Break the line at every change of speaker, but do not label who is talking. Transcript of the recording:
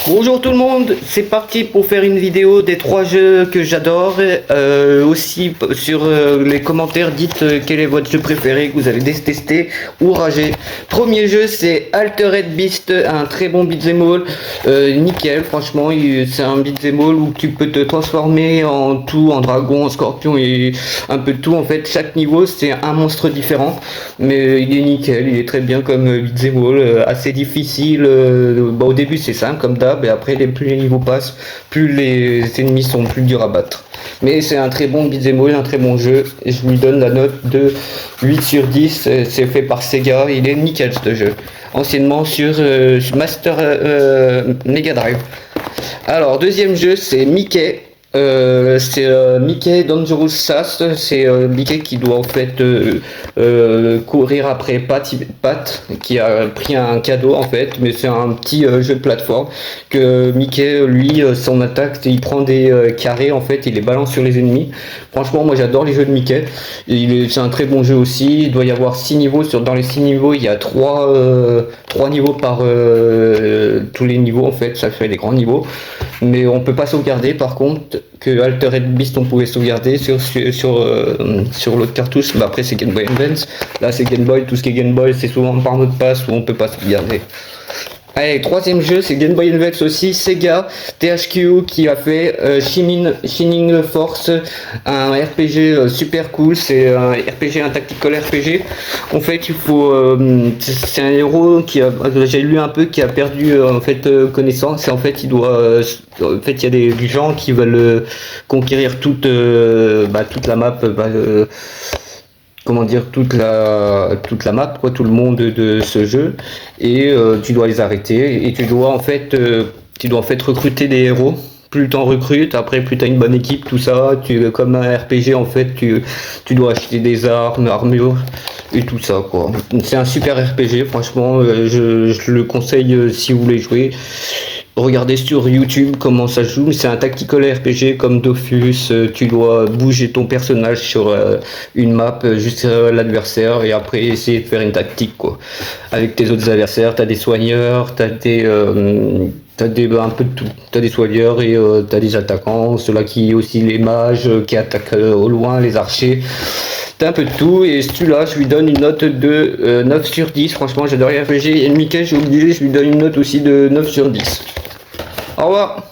Bonjour tout le monde, c'est parti pour faire une vidéo des 3 jeux que j'adore. Aussi sur les commentaires, dites quel est votre jeu préféré que vous avez détesté ou ragé. Premier jeu, c'est Altered Beast, un très bon beat'em all, nickel. Franchement, c'est un beat'em all où tu peux te transformer en tout, en dragon, en scorpion et un peu de tout. En fait, chaque niveau c'est un monstre différent, mais il est nickel, il est très bien comme beat'em all, assez difficile. Au début c'est simple comme d'hab, et après plus les niveaux passent, plus les ennemis sont plus durs à battre. Mais c'est un très bon beat'em all, un très bon jeu, et je lui donne la note de 8 sur 10. C'est fait par Sega, il est nickel ce jeu. Anciennement sur Master Mega Drive. Alors deuxième jeu, c'est Mickey. C'est Mickey Dangerous Sass. C'est Mickey qui doit en fait courir après Pat qui a pris un cadeau en fait, mais c'est un petit jeu de plateforme que Mickey, lui, son attaque, il prend des carrés en fait, il les balance sur les ennemis. Franchement, moi j'adore les jeux de Mickey. C'est un très bon jeu aussi. Il doit y avoir 6 niveaux. Dans les 6 niveaux, il y a 3 niveaux par tous les niveaux en fait, ça fait des grands niveaux. Mais on peut pas sauvegarder, par contre, que Altered Beast on pouvait sauvegarder sur l'autre cartouche. Bah après c'est Game Boy Advance, là c'est Game Boy, tout ce qui est Game Boy c'est souvent par mot de passe où on peut pas sauvegarder. Allez, troisième jeu, c'est Game Boy Advance aussi, Sega, THQ qui a fait Shining Force, un RPG super cool. C'est un RPG, un tactical RPG. En fait, c'est un héros j'ai lu un peu, qui a perdu en fait connaissance, et en fait en fait il y a des gens qui veulent conquérir toute la map. Comment dire, toute la map, quoi, tout le monde de ce jeu, et tu dois les arrêter, et tu dois en fait recruter des héros. Plus t'en recrutes, après plus t'as une bonne équipe, tout ça. Comme un RPG en fait, tu dois acheter des armures et tout ça quoi. C'est un super RPG, franchement, je le conseille si vous voulez jouer. Regardez sur YouTube comment ça joue. C'est un tactical RPG comme Dofus. Tu dois bouger ton personnage sur une map jusqu'à l'adversaire, et après essayer de faire une tactique quoi. Avec tes autres adversaires, t'as des soigneurs, t'as un peu de tout. T'as des soigneurs et t'as des attaquants, ceux-là qui aussi les mages qui attaquent au loin, les archers. T'as un peu de tout, et celui-là, je lui donne une note de 9 sur 10. Franchement, j'adore les RPG. Et Mickey, j'ai oublié, je lui donne une note aussi de 9 sur 10. Au revoir.